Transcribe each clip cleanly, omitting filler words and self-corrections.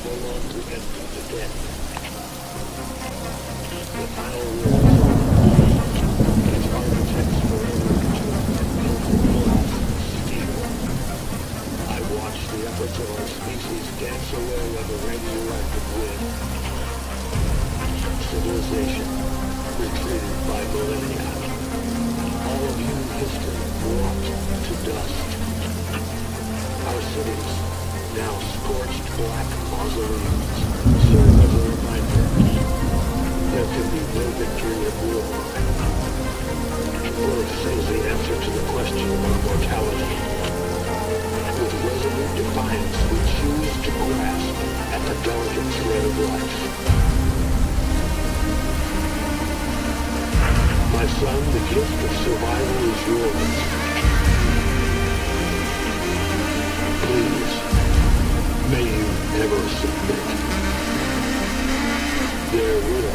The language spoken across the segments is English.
belong to empty the dead. The final realization its architects forever returned and built in glass and steel. I watched the efforts of our species dance away like a radioactive wind. Civilization retreated by millennia. All of human history brought to dust. Our cities, now scorched black mausoleums, serve as a reminder. There can be no victory of war. Birth is the answer to the question of mortality. With resolute defiance, we choose to grasp at the delicate thread of life. My son, the gift of survival is yours. Please, may you never submit. There will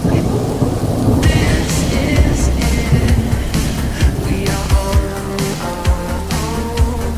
be more. This is it. We are on our own.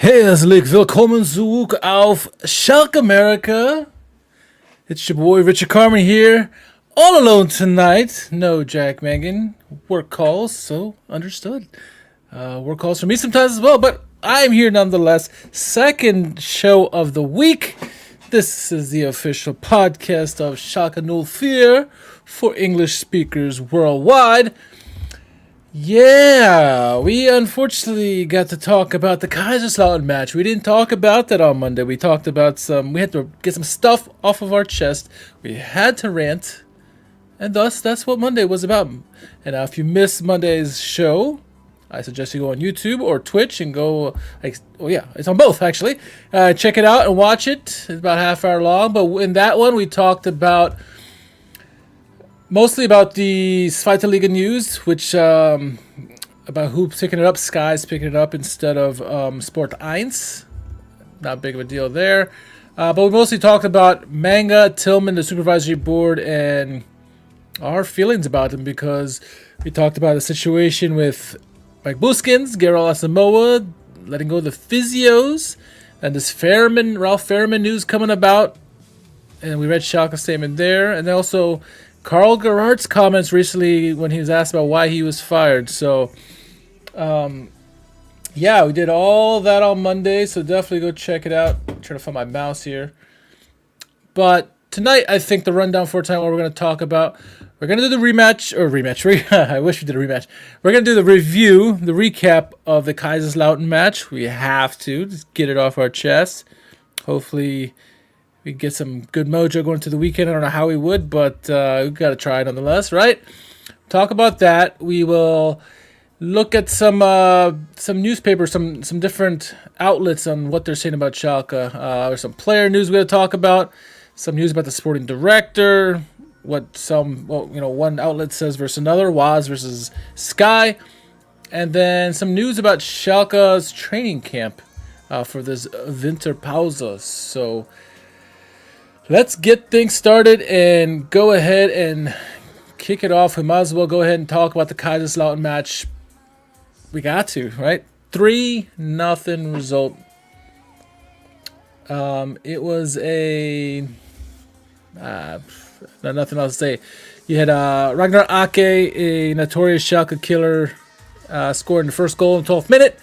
Herzlich willkommen zurück auf Schalke America. It's your boy Richard Carmen here, all alone tonight. No Jack Mangan. Work calls, so understood. Work calls for me sometimes as well, but I'm here nonetheless. Second show of the week. This is the official podcast of Schalke 04 for English speakers worldwide. Yeah, we unfortunately got to talk about the Kaiserslautern match. We didn't talk about that on Monday. We talked about we had to get some stuff off of our chest. We had to rant. And thus, that's what Monday was about. And now, if you missed Monday's show, I suggest you go on YouTube or Twitch and go, it's on both actually. Check it out and watch it. It's about a half hour long. But in that one, we talked about mostly about the Zweite Liga news, which about who's picking it up. Sky's picking it up instead of Sport 1. Not big of a deal there. But we mostly talked about Manga, Tillman, the supervisory board, and our feelings about them, because we talked about the situation with Mike Buskins, Gerald Asamoah, letting go of the physios, and this Ralph Fährmann news coming about. And we read Schalke's statement there. And then also Carl Gerhardt's comments recently when he was asked about why he was fired. So, we did all that on Monday, so definitely go check it out. I'm trying to find my mouse here. But tonight, I think the rundown for time, what we're going to talk about, we're going to do the rematch. I wish we did a rematch. We're going to do the review, the recap of the Kaiserslautern match. We have to just get it off our chest. Hopefully we get some good mojo going to the weekend. I don't know how we would, but we've got to try nonetheless, right? Talk about that. We will look at some newspapers, some different outlets on what they're saying about Schalke. There's some player news we're going to talk about, some news about the sporting director, one outlet says versus another, Waz versus Sky, and then some news about Schalke's training camp for this Winterpause. So let's get things started and go ahead and kick it off. We might as well go ahead and talk about the Kaiserslautern match. We got to, right? 3-0 result. It was nothing else to say. You had Ragnar Ake, a notorious Schalke killer, scored in the first goal in the 12th minute.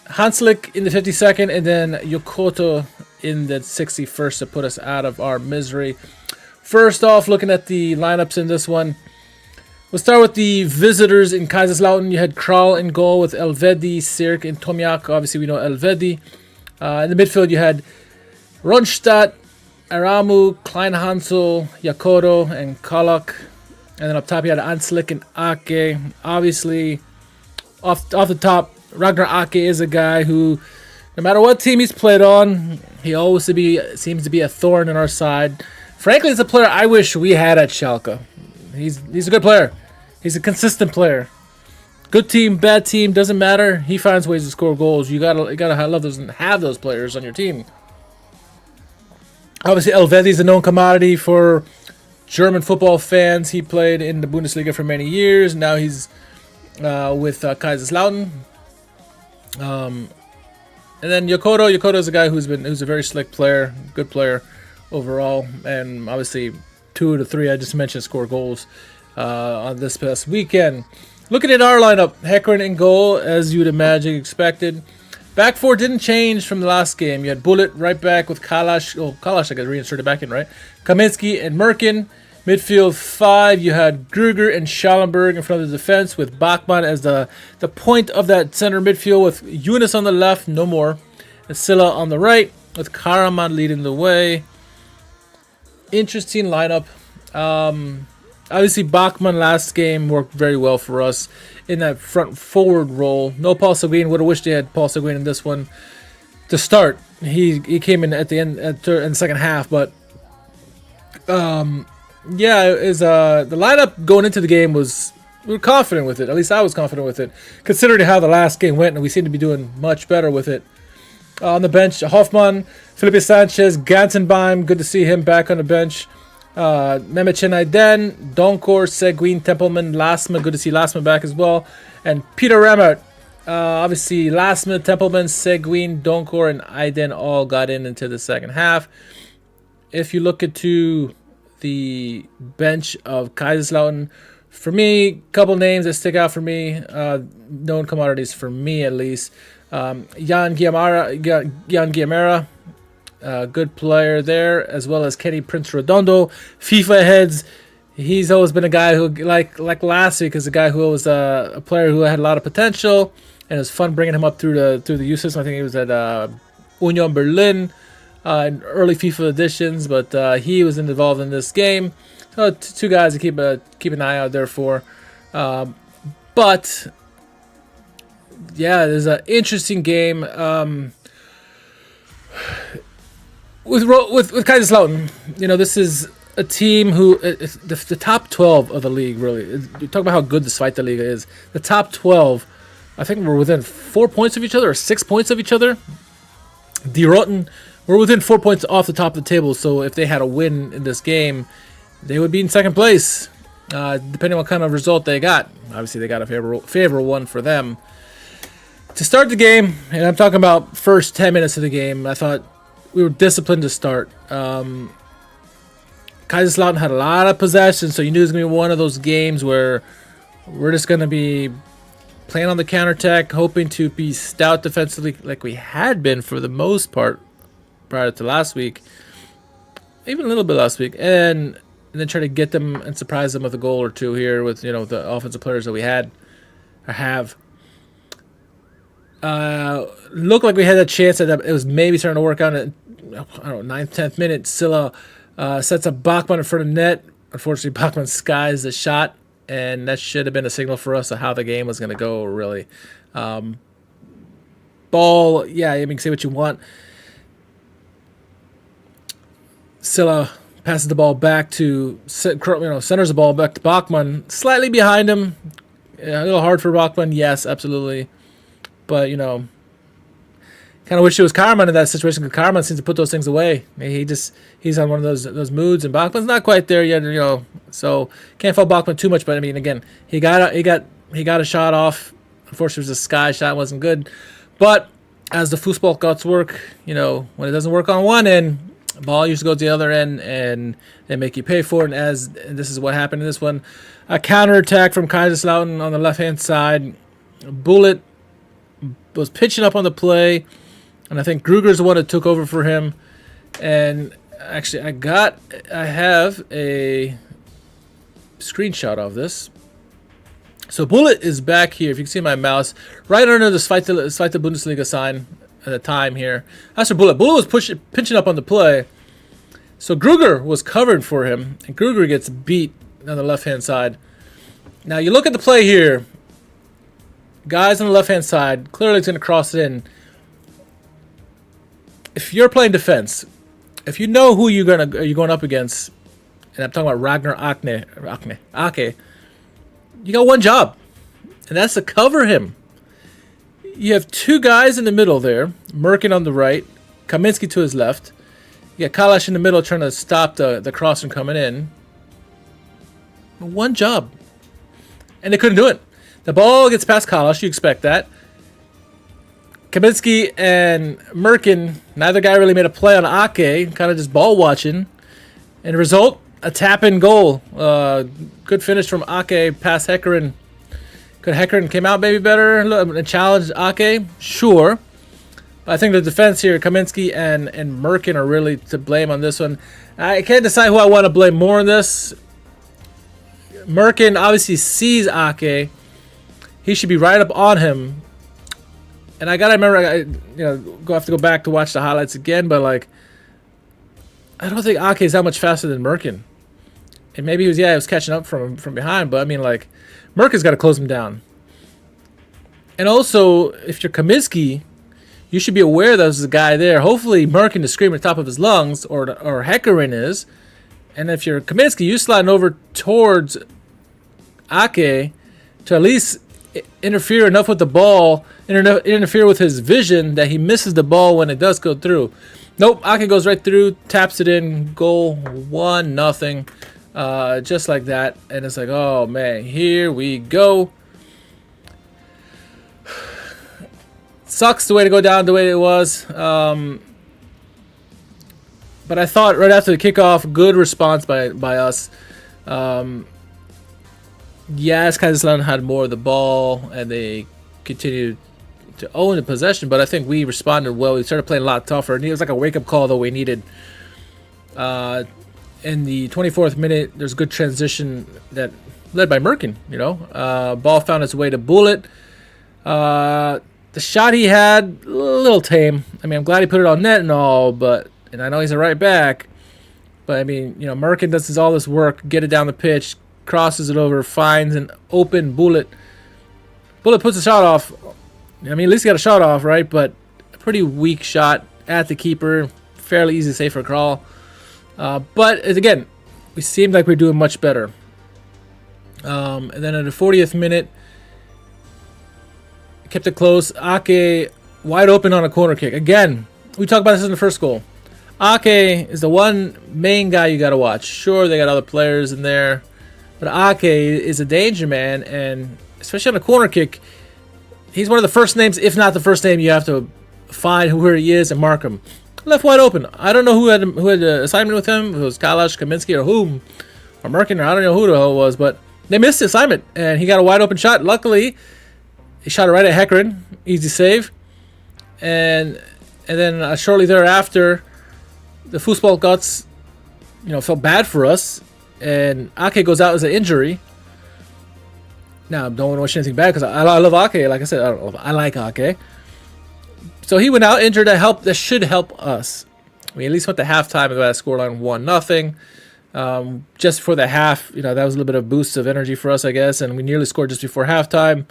Hanslik in the 52nd, and then Yokoto in the 61st to put us out of our misery. First off, looking at the lineups in this one, we'll start with the visitors in Kaiserslautern. You had Kral in goal with Elvedi, Sirk, and Tomiak. Obviously, we know Elvedi. In the midfield, you had Ronstadt, Aramu, Kleinhansel, Yakoto, and Kalak. And then up top, you had Hanslik and Ake. Obviously, off the top, Ragnar Ake is a guy who, no matter what team he's played on, he always seems to be a thorn in our side. Frankly, he's a player I wish we had at Schalke. He's a good player. He's a consistent player. Good team, bad team, doesn't matter. He finds ways to score goals. You gotta love those and have those players on your team. Obviously, Elvedi is a known commodity for German football fans. He played in the Bundesliga for many years. Now he's with Kaiserslautern. And then Yokoto is a guy who's a very slick player, good player overall, and obviously 2 to 3 I just mentioned score goals on this past weekend. Looking at our lineup, Häkkinen in goal, as you'd imagine expected. Back four didn't change from the last game. You had Bullet right back with Kalash. Oh, Kalash I got reinserted back in, right? Kaminski and Merkin. Midfield 5, you had Gruger and Schallenberg in front of the defense with Bachmann as the point of that center midfield with Yunus on the left, no more. And Silla on the right with Karaman leading the way. Interesting lineup. Obviously, Bachmann last game worked very well for us in that front forward role. No Paul Seguin. Would have wished they had Paul Seguin in this one to start. He came in at the end in the second half, but the lineup going into the game we were confident with it. At least I was confident with it, considering how the last game went, and we seem to be doing much better with it. On the bench, Hoffmann, Felipe Sanchez, Gantenbeim. Good to see him back on the bench. Mehmet Aydin, Donkor, Seguin, Tempelman, Lasma. Good to see Lasma back as well. And Peter Ramert Obviously, last minute Templeman, Seguin, Donkor, and Aiden all got into the second half. If you look into the bench of Kaiserslautern, for me, a couple names that stick out for me, known commodities for me at least. Jan Guillamera, good player there, as well as Kenny Prince Redondo. FIFA heads, he's always been a guy who, like last week, is a guy who was a player who had a lot of potential, and it was fun bringing him up through the youth system. I think he was at Union Berlin in early FIFA editions, but he was involved in this game. So two guys to keep an eye out there for. But yeah, there's an interesting game with Kaiserslautern. You know, this is a team who the top 12 of the league. Really, you talk about how good the Zweite Liga is. The top 12, I think, we're within 4 points of each other or 6 points of each other. Die Roten were within 4 points off the top of the table. So if they had a win in this game, they would be in second place, depending on what kind of result they got. Obviously, they got a favorable one for them. To start the game, and I'm talking about first 10 minutes of the game, I thought we were disciplined to start. Kaiserslautern had a lot of possession, so you knew it was going to be one of those games where we're just going to be playing on the counterattack, hoping to be stout defensively like we had been for the most part prior to last week. Even a little bit last week. And then try to get them and surprise them with a goal or two here with, you know, the offensive players that we had or have. Looked like we had a chance that it was maybe starting to work out at, I don't know, 9th, 10th minute. Silla sets up Bachmann in front of net. Unfortunately, Bachmann skies the shot, and that should have been a signal for us of how the game was going to go, really. Ball, yeah, you can say what you want. Silla passes the ball back to, centers the ball back to Bachmann, slightly behind him. A little hard for Bachmann, yes, absolutely. But, you know, kind of wish it was Karaman in that situation, because Karaman seems to put those things away. He's on one of those moods, and Bachmann's not quite there yet, you know. So can't fault Bachmann too much. But I mean, again, he got a shot off. Unfortunately, it was a sky shot, wasn't good. But as the football gods work, you know, when it doesn't work on one end, the ball usually goes to the other end, and they make you pay for it. And this is what happened in this one. A counterattack from Kaiserslautern on the left-hand side. Bullet was pitching up on the play, and I think Gruger's the one that took over for him. And actually, I have a screenshot of this. So Bullet is back here. If you can see my mouse, right under the Zweite Bundesliga sign at the time here. That's for Bullet. Bullet was pinching up on the play. So Gruger was covered for him, and Gruger gets beat on the left-hand side. Now you look at the play here. Guys on the left-hand side, clearly it's going to cross it in. If you're playing defense, if you know who you're going up against, and I'm talking about Ragnar Ake, you got one job, and that's to cover him. You have two guys in the middle there, Merkin on the right, Kaminsky to his left. You got Kalash in the middle trying to stop the cross from coming in. One job. And they couldn't do it. The ball gets past Kalash, you expect that. Kaminsky and Merkin, neither guy really made a play on Ake, kind of just ball watching. And the result, a tap-in goal. Good finish from Ake past Hekkerin. Could Hekkerin came out maybe better and challenged Ake? Sure. But I think the defense here, Kaminsky and Merkin, are really to blame on this one. I can't decide who I want to blame more on this. Merkin obviously sees Ake. He should be right up on him. And I gotta remember, have to go back to watch the highlights again. But like, I don't think Ake is that much faster than Merkin. And maybe he was catching up from behind. But I mean, like, Merkin's got to close him down. And also, if you're Kaminsky, you should be aware there's a guy there. Hopefully, Merkin is screaming at the top of his lungs, or Hekkerin is. And if you're Kaminsky, you sliding over towards Ake to at least interfere enough with the ball, interfere with his vision that he misses the ball when it does go through. Nope, Ake goes right through, taps it in, goal, 1-0, just like that. And it's like, oh man, here we go. Sucks the way to go down the way it was. But I thought right after the kickoff, good response by us. Yes, Kaiserslautern had more of the ball, and they continued to own the possession, but I think we responded well. We started playing a lot tougher, and it was like a wake-up call that we needed. In the 24th minute, there's a good transition that led by Merkin, ball found its way to Bullet. The shot he had, a little tame. I mean, I'm glad he put it on net and all, and I know he's a right back, but I mean, Merkin does all this work, get it down the pitch, crosses it over, finds an open Bullet. Bullet puts a shot off. I mean, at least he got a shot off, right? But a pretty weak shot at the keeper. Fairly easy to save for a crawl. But again, we seemed like we were doing much better. And then in the 40th minute, kept it close. Ake wide open on a corner kick. Again, we talked about this in the first goal. Ake is the one main guy you got to watch. Sure, they got other players in there, but Ake is a danger man, and especially on a corner kick, he's one of the first names, if not the first name, you have to find who he is and mark him. Left wide open. I don't know who had the assignment with him. If it was Kalash, Kaminsky, or whom, or Merkin, or I don't know who the hell it was, but they missed the assignment, and he got a wide open shot. Luckily, he shot it right at Heckren. Easy save. And then shortly thereafter, the Fußball Guts, felt bad for us, and Ake goes out as an injury. Now, I don't want to wish anything bad because I love Ake. Like I said, I like Ake. So he went out injured. That should help us. We at least went to halftime with that scoreline 1-0. Just before the half, that was a little bit of boost of energy for us, I guess, and we nearly scored just before halftime.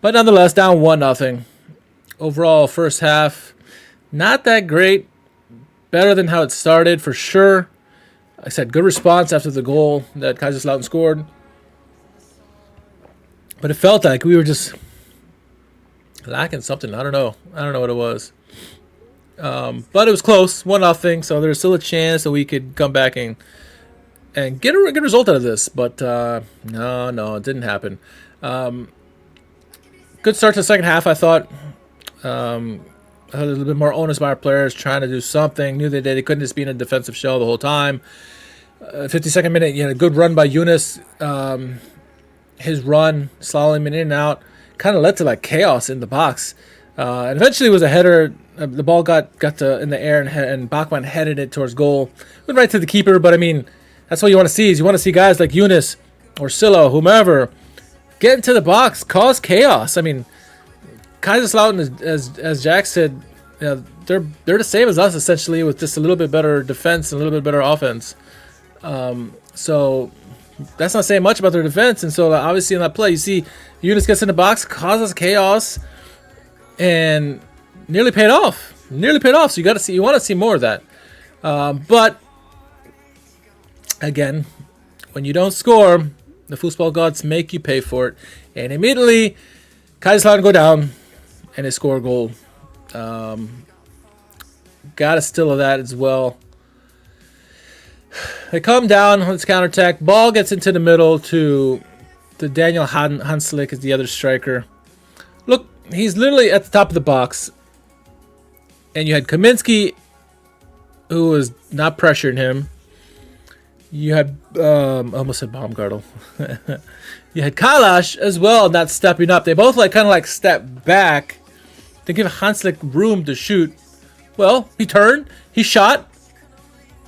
But nonetheless, down 1-0. Overall, first half, not that great. Better than how it started, for sure. I said good response after the goal that Kaiserslautern scored. But it felt like we were just lacking something. I don't know what it was. But it was close, 1-0. So there's still a chance that we could come back and get a good result out of this. But no, it didn't happen. Good start to the second half, I thought. A little bit more onus by our players, trying to do something. Knew they couldn't just be in a defensive shell the whole time. 52nd minute, a good run by Yunus. His run, slaloming in and out, kind of led to like chaos in the box. And eventually it was a header. The ball got in the air, and Bachmann headed it towards goal. Went right to the keeper, but I mean, that's what you want to see. Is you want to see guys like Yunus or Silla, whomever, get into the box, cause chaos. I mean, Kaiserslautern, as Jack said, they're the same as us essentially, with just a little bit better defense and a little bit better offense. So that's not saying much about their defense. And so obviously in that play, you see Yunus gets in the box, causes chaos, and nearly paid off. So you want to see more of that. But again, when you don't score, the Fußball Gods make you pay for it. And immediately, Kaiserslautern go down, and they score a goal. Got a still of that as well. They come down on this counterattack. Ball gets into the middle to Daniel Hanslik is the other striker. Look, he's literally at the top of the box. And you had Kaminsky, who was not pressuring him. You had, I almost said Baumgartel. You had Kalash as well, not stepping up. They both kind of step back to give Hanslik room to shoot. Well, he turned, he shot,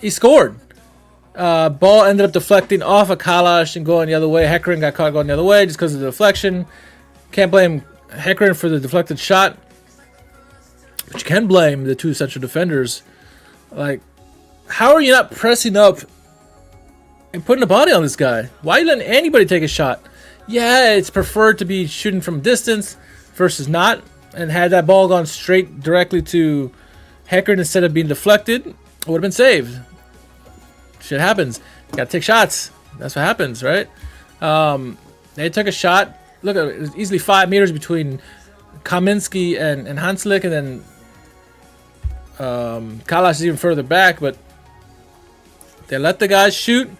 he scored. Ball ended up deflecting off of Kalash and going the other way. Heckren got caught going the other way just because of the deflection. Can't blame Heckren for the deflected shot. But you can blame the two central defenders. How are you not pressing up and putting a body on this guy? Why are you letting anybody take a shot? Yeah, it's preferred to be shooting from distance versus not. And had that ball gone straight directly to Heckren instead of being deflected, it would have been saved. Shit happens. Gotta take shots. That's what happens, right? They took a shot. Look, it was easily 5 meters between Kaminsky and Hanslik, and then Kalash is even further back, but they let the guys shoot.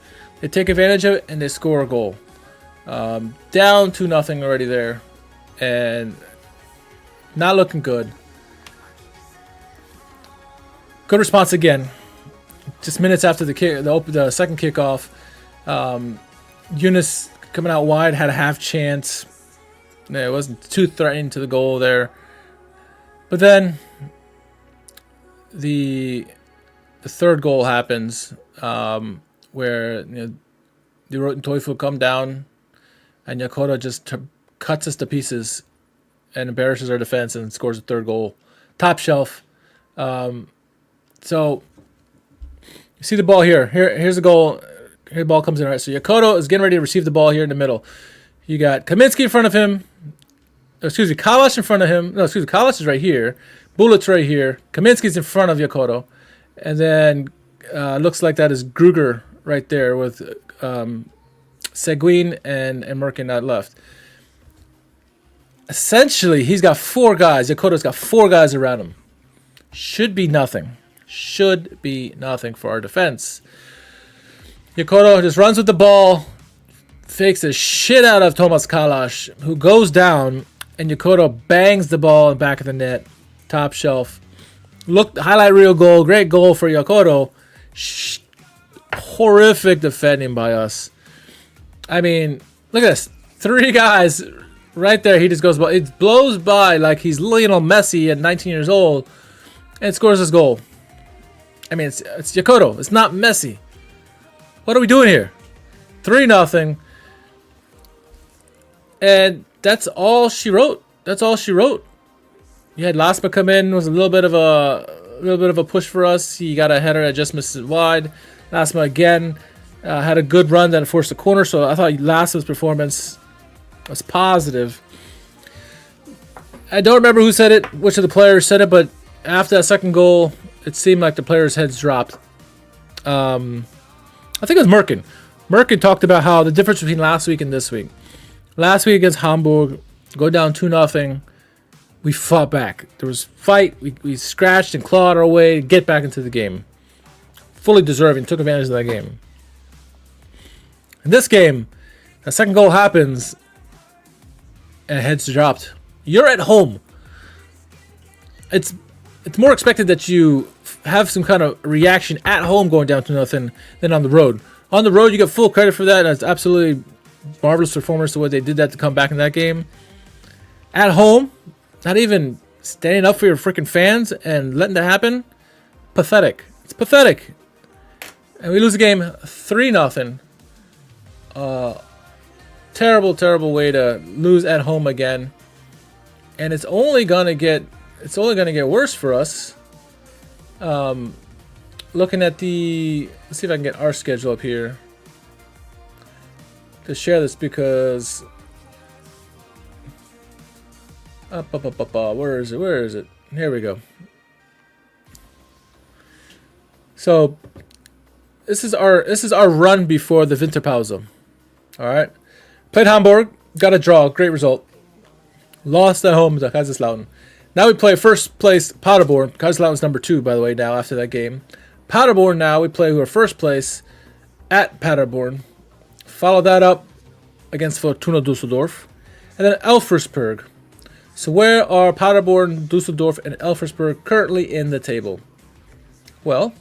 They take advantage of it, and they score a goal. Down 2-0 already there. And Not looking good. Good response again. Just minutes after the second kickoff, Yunus coming out wide had a half chance. It wasn't too threatening to the goal there. But then the third goal happens, where the Roten Teufel come down, and Yokota just cuts us to pieces and embarrasses our defense and scores a third goal. Top shelf. So you see the ball here. Here's the goal. Here the ball comes in. Right. So Yokota is getting ready to receive the ball here in the middle. You got Kaminsky in front of him. Kalash in front of him. Kalash is right here. Bullet's right here. Kaminsky's in front of Yokota. And then looks like that is Gruger right there with Seguin and Merkin out left. Essentially, he's got 4 guys. Yokota's got 4 guys around him. Should be nothing for our defense. Yokota just runs with the ball, fakes the shit out of Thomas Kalash, who goes down, and Yokota bangs the ball in the back of the net. Top shelf. Highlight reel goal. Great goal for Yokota. Horrific defending by us. I mean, look at this. 3 guys right there. He just goes by. It blows by like he's Lionel Messi at 19 years old and scores his goal. I mean, it's Yokota. It's not Messi. What are we doing here? 3-0. And that's all she wrote. You had Laspa come in, was a little bit of a push for us. He got a header that just missed it wide. Laspa again had a good run that forced the corner. So I thought Laspa's performance was positive. I don't remember who said it, which of the players said it, but after that second goal, it seemed like the players' heads dropped. I think it was Merkin. Merkin talked about how the difference between last week and this week. Last week against Hamburg, go down 2-0. We fought back. There was fight. We scratched and clawed our way to get back into the game. Fully deserving. Took advantage of that game. In this game, the second goal happens and heads dropped. You're at home. It's more expected that you have some kind of reaction at home going down 2-0 than on the road. On the road, you get full credit for that. That's absolutely marvelous performance the way they did that to come back in that game. At home, not even standing up for your freaking fans and letting that happen. Pathetic. It's pathetic. And we lose the game 3-0. Terrible way to lose at home again. And it's only gonna get worse for us. Looking at let's see if I can get our schedule up here to share this, because where is it? Here we go. So this is our run before the Winterpause. All right, played Hamburg, got a draw, great result. Lost at home to Kaiserslautern. Now we play first place Paderborn. Kaiserslautern's number 2, by the way, now after that game. Paderborn now, we play who are first place at Paderborn. Follow that up against Fortuna Düsseldorf. And then Elversberg. So where are Paderborn, Düsseldorf, and Elversberg currently in the table? Well,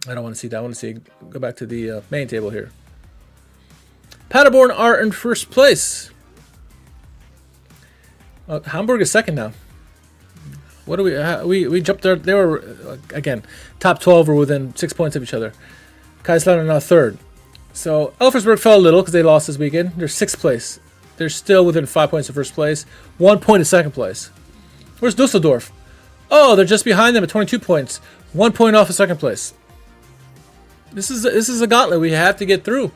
I don't want to see that. I want to see, go back to the main table here. Paderborn are in first place. Hamburg is second now. What do we jumped there? They were again top 12 or within 6 points of each other. Kaiserslautern now third. So Elversberg fell a little because they lost this weekend. They're 6th place. They're still within 5 points of first place. 1 point of second place. Where's Dusseldorf? Oh, they're just behind them at 22 points. 1 point off of second place. This is a gauntlet we have to get through.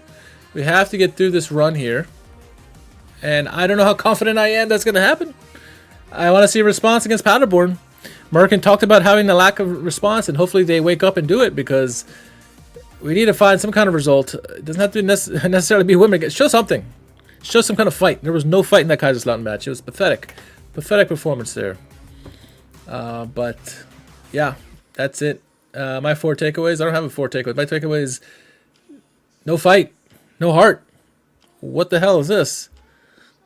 We have to get through this run here. And I don't know how confident I am that's going to happen. I want to see a response against Paderborn. Merkin talked about having a lack of response, and hopefully they wake up and do it, because we need to find some kind of result. It doesn't have to necessarily be women. Show something. Show some kind of fight. There was no fight in that Kaiserslautern match. It was pathetic. Pathetic performance there. But, yeah, that's it. My 4 takeaways. I don't have a 4 takeaways. My takeaway is no fight. No heart. What the hell is this?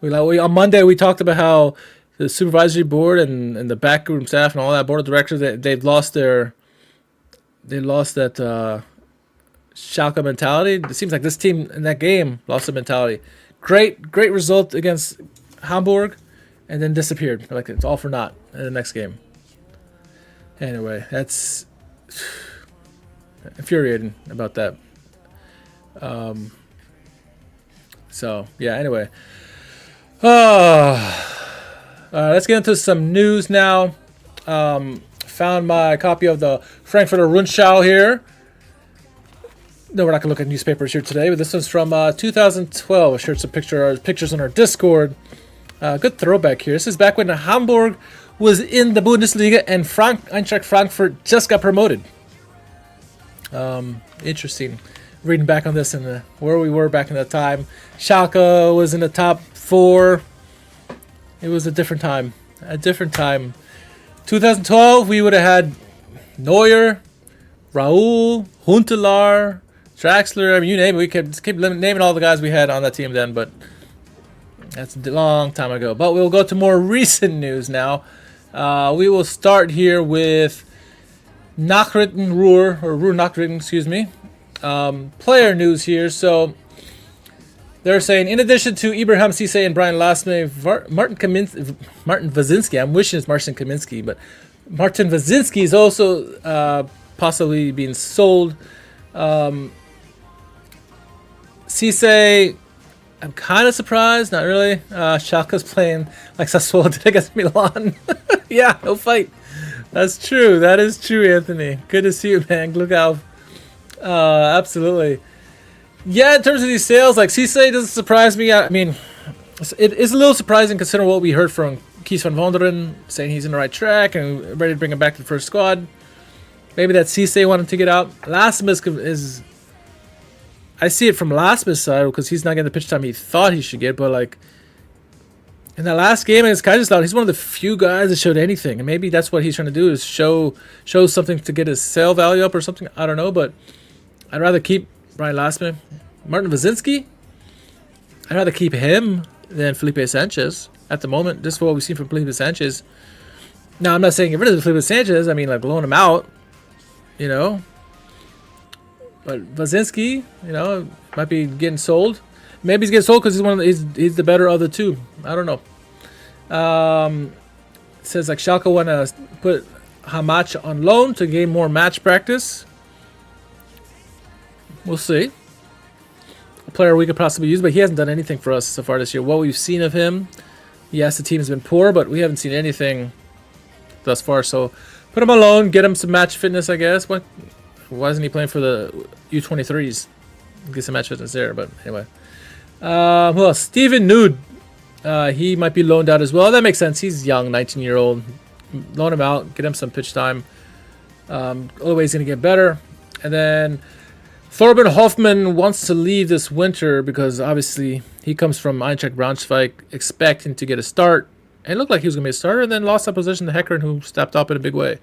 On Monday, we talked about how the supervisory board and the backroom staff and all that board of directors, they've lost that Schalke mentality. It seems like this team in that game lost the mentality. Great result against Hamburg, and then disappeared. Like it's all for naught in the next game. Anyway, that's infuriating about that. So yeah. Anyway, let's get into some news now. Found my copy of the Frankfurter Rundschau here. No, we're not going to look at newspapers here today, but this one's from 2012. I shared some pictures on our Discord. Good throwback here. This is back when Hamburg was in the Bundesliga and Eintracht Frankfurt just got promoted. Interesting. Reading back on this and where we were back in that time. Schalke was in the top 4. It was a different time. 2012, we would have had Neuer, Raul, Huntelaar, Draxler. I mean, you name it. We could keep naming all the guys we had on that team then, but that's a long time ago. But we'll go to more recent news now. We will start here with Ruhr Nachrichten, excuse me. Player news here. So they're saying, in addition to Ibrahim Cisse and Brian Lasme, Martin Wazinski, I'm wishing it's Marcin Kamiński, but Martin Wazinski is also possibly being sold. Cisse, I'm kind of surprised, not really. Schalke's playing like Sassuolo did against Milan. Yeah, no fight. That's true. That is true, Anthony. Good to see you, man. Look out. Absolutely. Yeah, in terms of these sales, like Cisse doesn't surprise me. I mean, it is a little surprising considering what we heard from Kies van Wonderen, saying he's in the right track and ready to bring him back to the first squad. Maybe that Cisse wanted to get out. Lasmus is... I see it from Lasmus' side because he's not getting the pitch time he thought he should get, but like in that last game against Kaiserslautern, he's one of the few guys that showed anything, and maybe that's what he's trying to do is show something to get his sale value up or something. I don't know, but I'd rather keep Brian Lasme. Martin Wazinski, I'd rather keep him than Felipe Sanchez at the moment. Just what we've seen from Felipe Sanchez. Now, I'm not saying get rid of Felipe Sanchez. I mean, like, loan him out, you know. But Wazinski, you know, might be getting sold. Maybe he's getting sold because he's the better of the two. I don't know. It says, like, Schalke want to put Hamach on loan to gain more match practice. We'll see. A player we could possibly use, but he hasn't done anything for us so far this year. What we've seen of him, yes, the team has been poor, but we haven't seen anything thus far. So put him on loan, get him some match fitness, I guess. Why isn't he playing for the U23s? Get some match fitness there, but anyway. Who else? Steven Nude. He might be loaned out as well. That makes sense. He's young, 19-year-old. Loan him out, get him some pitch time. Other way he's going to get better. And then Thorben Hoffmann wants to leave this winter because obviously he comes from Eintracht Braunschweig expecting to get a start. And it looked like he was going to be a starter, and then lost that position to Heckern, who stepped up in a big way.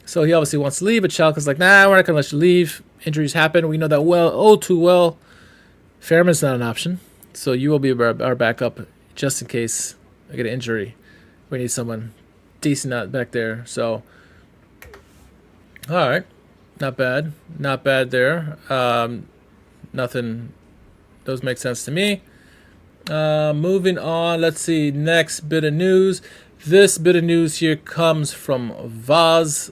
So he obviously wants to leave, but Schalke's like, nah, we're not going to let you leave. Injuries happen. We know that too well. Fairman's not an option. So you will be our backup just in case I get an injury. We need someone decent out back there. So, all right. Not bad. Not bad there. Nothing. Those make sense to me. Moving on. Let's see. Next bit of news. This bit of news here comes from Vaz.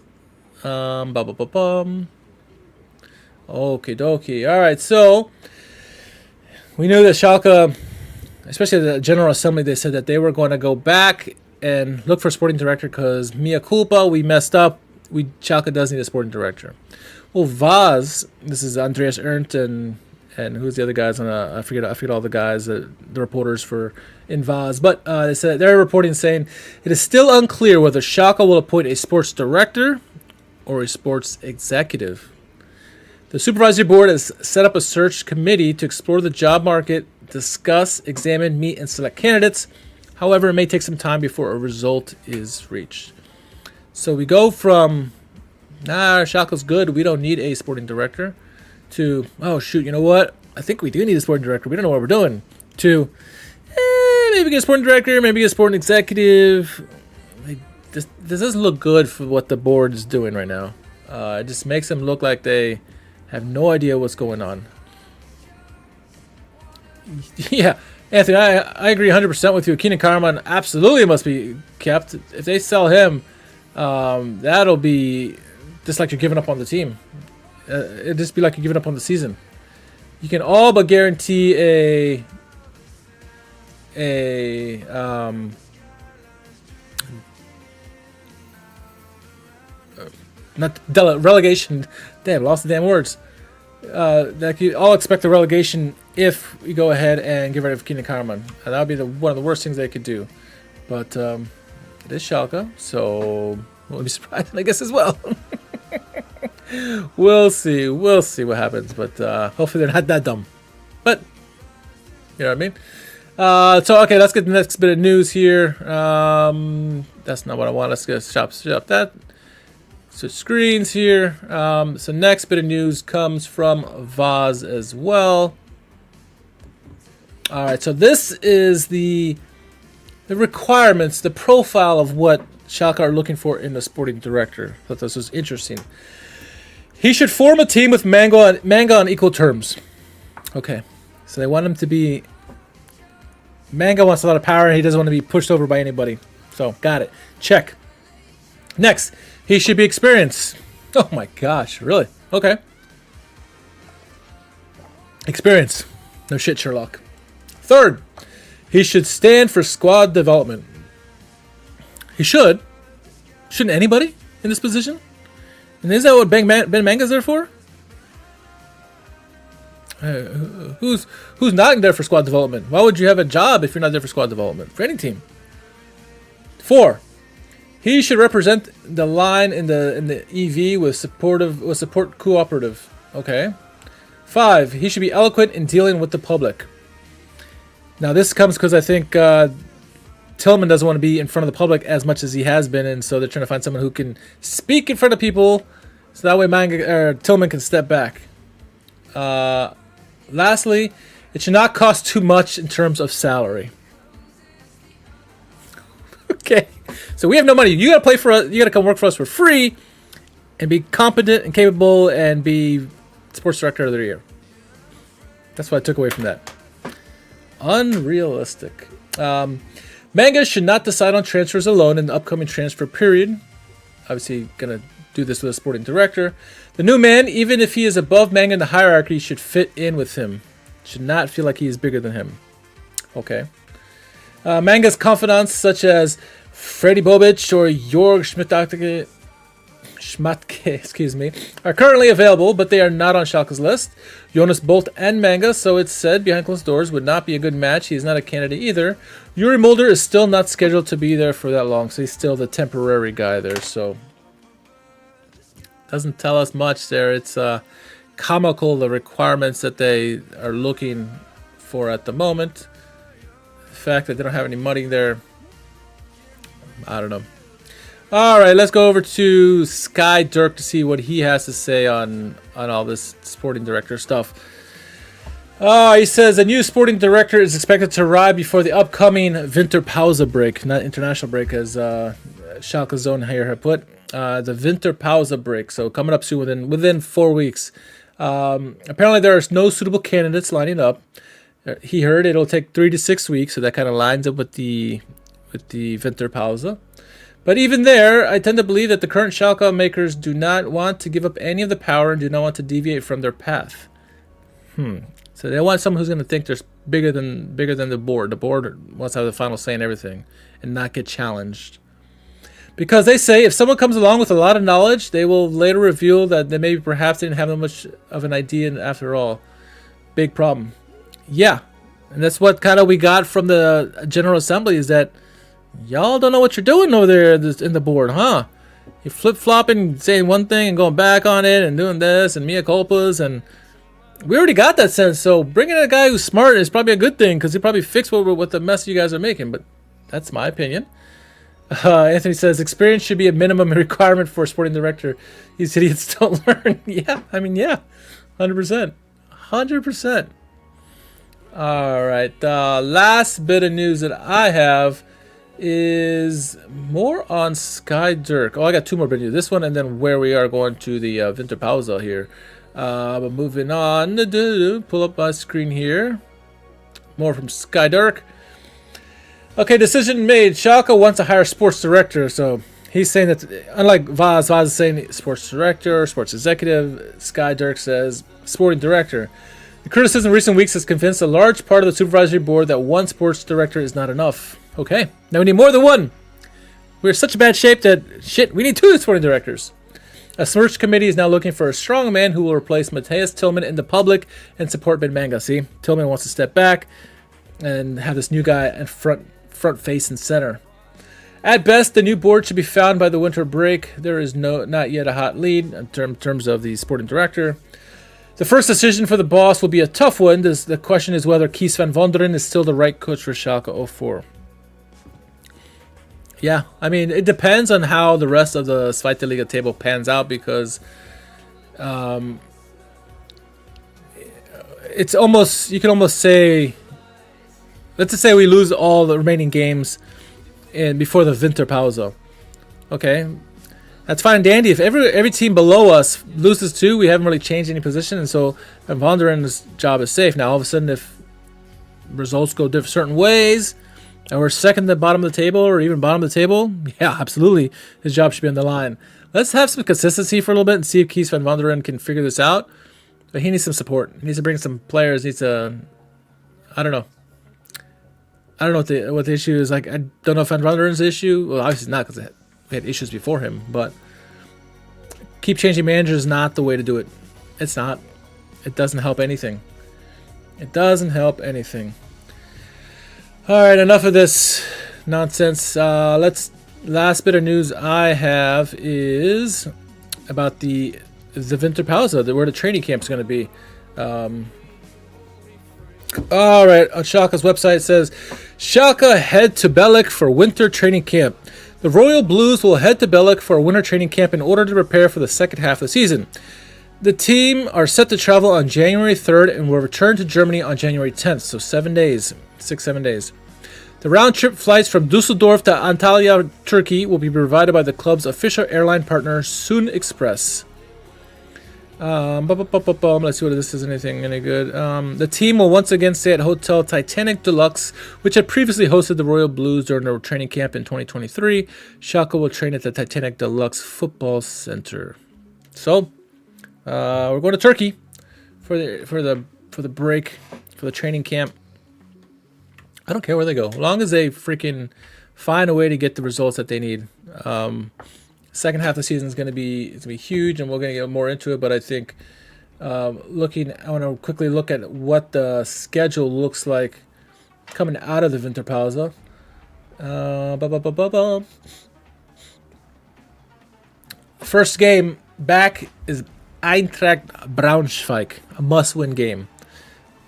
Okie dokie. All right. So we knew that Schalke, especially the General Assembly, they said that they were going to go back and look for a sporting director because mea culpa, we messed up. Schalke does need a sporting director. Well, Vaz, this is Andreas Ernst and who's the other guys on I forget all the guys, the reporters for in Vaz, but they said they're reporting saying it is still unclear whether Schalke will appoint a sports director or a sports executive. The supervisory board has set up a search committee to explore the job market, discuss, examine, meet, and select candidates. However, it may take some time before a result is reached. So we go from, Schalke's good, we don't need a sporting director, to, oh shoot, you know what? I think we do need a sporting director. We don't know what we're doing. To, maybe get a sporting director, maybe get a sporting executive. This doesn't look good for what the board is doing right now. It just makes them look like they have no idea what's going on. Yeah, Anthony, I agree 100% with you. Keenan Carman absolutely must be kept. If they sell him, that'll be just like you're giving up on the team. It'd just be like you're giving up on the season. You can all but guarantee relegation. Damn, lost the damn words. That you all expect a relegation if we go ahead and get rid of Keenan Carman. And that would be one of the worst things they could do. But it is Schalke, so we'll be surprised, I guess, as well. We'll see what happens. But hopefully they're not that dumb. But you know what I mean. So okay, let's get the next bit of news here. That's not what I want. Let's get shop that. So screens here. So next bit of news comes from Vaz as well. All right, so this is the requirements, the profile of what Schalke are looking for in the sporting director. I thought this was interesting. He should form a team with Manga on equal terms. Okay, so they want him to be. Manga wants a lot of power, and he doesn't want to be pushed over by anybody. So got it. Check. Next, he should be experienced. Oh my gosh, really? Okay. Experience. No shit, Sherlock. Third, he should stand for squad development. He should. Shouldn't anybody in this position? And is that what Ben Manga's there for? Who's not there for squad development? Why would you have a job if you're not there for squad development? For any team. 4, he should represent the line in the EV with support cooperative. Okay. 5, he should be eloquent in dealing with the public. Now this comes because I think Tillman doesn't want to be in front of the public as much as he has been, and so they're trying to find someone who can speak in front of people, so that way Tillman can step back. Lastly, it should not cost too much in terms of salary. Okay, so we have no money. You gotta play for us. You gotta come work for us for free, and be competent and capable, and be sports director of the year. That's what I took away from that. Unrealistic. Manga should not decide on transfers alone in the upcoming transfer period. Obviously, gonna do this with a sporting director. The new man, even if he is above Manga in the hierarchy, should fit in with him. Should not feel like he is bigger than him. Okay. Manga's confidants, such as Freddy Bobic or Jorg Schmatke, are currently available, but they are not on Schalke's list. Jonas Bolt and Manga, so it's said behind closed doors, would not be a good match. He is not a candidate either. Yuri Mulder is still not scheduled to be there for that long, so he's still the temporary guy there. So doesn't tell us much there. It's comical, the requirements that they are looking for at the moment. The fact that they don't have any money there, I don't know. All right, let's go over to Sky Dirk to see what he has to say on all this sporting director stuff. He says a new sporting director is expected to arrive before the upcoming Winterpause break, not international break as Schalke Zone here had put. The Winterpause break, so coming up soon within 4 weeks. Apparently there are no suitable candidates lining up. He heard it'll take 3 to 6 weeks, so that kind of lines up with the Winterpause. But even there, I tend to believe that the current Schalke makers do not want to give up any of the power and do not want to deviate from their path. So they want someone who's going to think they're bigger than the board. The board wants to have the final say in everything and not get challenged. Because they say if someone comes along with a lot of knowledge, they will later reveal that they maybe perhaps didn't have that much of an idea after all. Big problem. Yeah, and that's what kind of we got from the General Assembly is that y'all don't know what you're doing over there in the board, huh? You're flip-flopping, saying one thing and going back on it and doing this and mea culpas, and we already got that sense, so bringing in a guy who's smart is probably a good thing because he'll probably fix what the mess you guys are making, but that's my opinion. Anthony says, experience should be a minimum requirement for a sporting director. These idiots don't learn. Yeah, I mean, yeah, 100%. 100%. All right. The last bit of news that I have is more on Sky Dirk. Oh, I got two more bit of news. This one and then where we are going to the Winterpause here. But moving on. Pull up my screen here. More from Sky Dirk. Okay, decision made. Schalke wants to hire sports director. So he's saying that, unlike Vaz is saying sports director, sports executive. Sky Dirk says sporting director. The criticism in recent weeks has convinced a large part of the supervisory board that one sports director is not enough. Okay, now we need more than one. We're in such a bad shape that, shit, we need two sporting directors. A search committee is now looking for a strong man who will replace Matthias Tillman in the public and support Ben Manga. See, Tillman wants to step back and have this new guy in front face and center. At best, the new board should be found by the winter break. There is not yet a hot lead in terms of the sporting director. The first decision for the boss will be a tough one. The question is whether Kees van Vonderen is still the right coach for Schalke 04. Yeah, I mean, it depends on how the rest of the Zweite Liga table pans out because it's almost, you can almost say, let's just say we lose all the remaining games before the Winterpause. Okay, that's fine and dandy. If every team below us loses two, we haven't really changed any position, and so Van Vonderen's job is safe. Now, all of a sudden, if results go certain ways, and we're second at the bottom of the table, or even bottom of the table, yeah, absolutely, his job should be on the line. Let's have some consistency for a little bit and see if Kees van Vonderen can figure this out. But he needs some support. He needs to bring some players. He needs to, I don't know what the issue is. Like, I don't know if Van Vonderen's issue. Well, obviously not because we had issues before him. But keep changing managers is not the way to do it. It's not. It doesn't help anything. It doesn't help anything. All right, enough of this nonsense. Last bit of news I have is about the Winterpause, where the training camp is going to be. All right, on Schalke's website it says, Schalke head to Belek for winter training camp. The Royal Blues will head to Belek for a winter training camp in order to prepare for the second half of the season. The team are set to travel on January 3rd and will return to Germany on January 10th, so 7 days. 6-7 days. The round-trip flights from Dusseldorf to Antalya, Turkey will be provided by the club's official airline partner, Sun Express. Let's see whether this is any good. The team will once again stay at Hotel Titanic Deluxe, which had previously hosted the Royal Blues during their training camp in 2023. Schalke will train at the Titanic Deluxe Football Center. So, we're going to Turkey for the break, for the training camp. I don't care where they go, as long as they freaking find a way to get the results that they need. Second half of the season is going to be huge, and we're going to get more into it. But I think I want to quickly look at what the schedule looks like coming out of the Winterpause. First game back is Eintracht Braunschweig, a must-win game.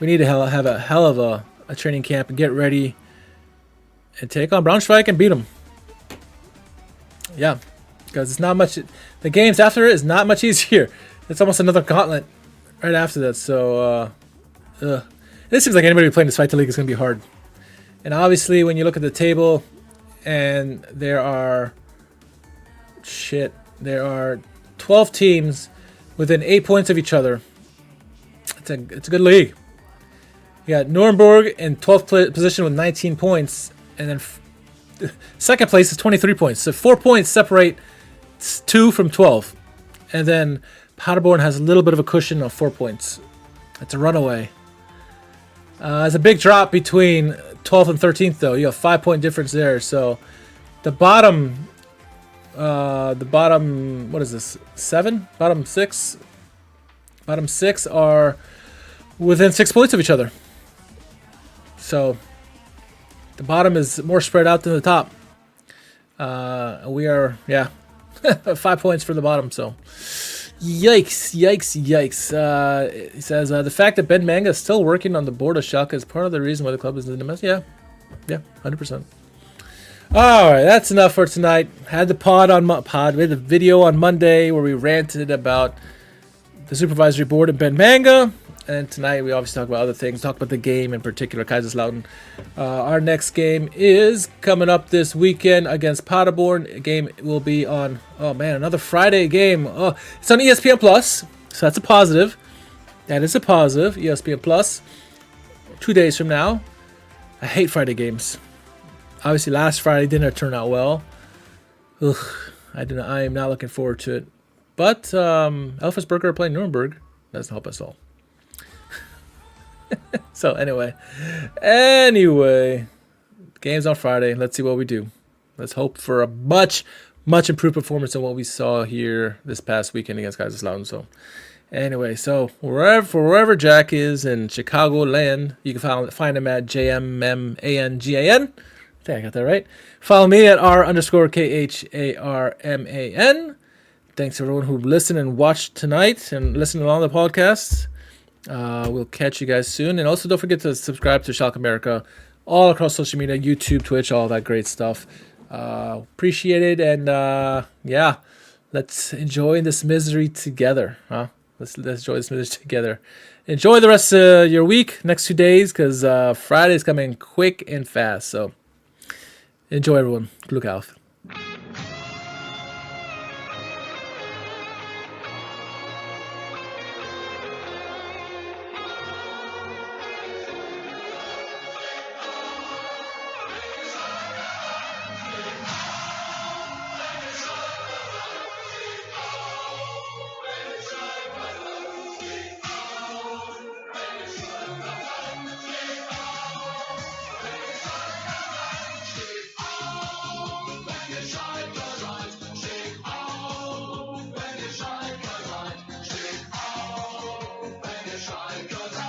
We need to have a hell of a training camp and get ready and take on Braunschweig and beat them. Yeah, because it's not much. The games after it is not much easier. It's almost another gauntlet right after that. So, it seems like anybody playing the Zweite League is going to be hard. And obviously, when you look at the table, and there are 12 teams within 8 points of each other. It's a good league. You got Nuremberg in 12th position with 19 points, and then second place is 23 points. So 4 points separate 2 from 12, and then Paderborn has a little bit of a cushion of 4 points. It's a runaway. There's a big drop between 12th and 13th, though. You have 5 point difference there. So the bottom, what is this? 7? Bottom 6. Bottom 6 are within 6 points of each other. So the bottom is more spread out than the top. We are, 5 points for the bottom. So yikes. He says, the fact that Ben Manga is still working on the board of Schalke is part of the reason why the club is in the mess. Yeah, 100%. All right, that's enough for tonight. Had the we had the video on Monday where we ranted about the supervisory board and Ben Manga. And tonight we obviously talk about other things. Talk about the game in particular, Kaiserslautern. Our next game is coming up this weekend against Paderborn. A game will be on, another Friday game. Oh, it's on ESPN Plus, so that's a positive. That is a positive. ESPN Plus. 2 days from now. I hate Friday games. Obviously, last Friday didn't turn out well. Ugh, I am not looking forward to it. But Elfsberg are playing Nuremberg. Doesn't help us all. So anyway, games on Friday. Let's see what we do. Let's hope for a much improved performance than what we saw here this past weekend against Kaiserslautern. So anyway, so wherever Jack is in Chicago land, you can find him at JMMANGAN. I think I got that right. Follow me at R_KHARMAN. Thanks to everyone who listened and watched tonight and listened along the podcast. We'll catch you guys soon. And also don't forget to subscribe to Schalke America all across social media, YouTube, Twitch, all that great stuff. Appreciate it. And let's enjoy this misery together. Let's enjoy this misery together. Enjoy the rest of your week, next 2 days, because Friday is coming quick and fast. So enjoy, everyone. Look out.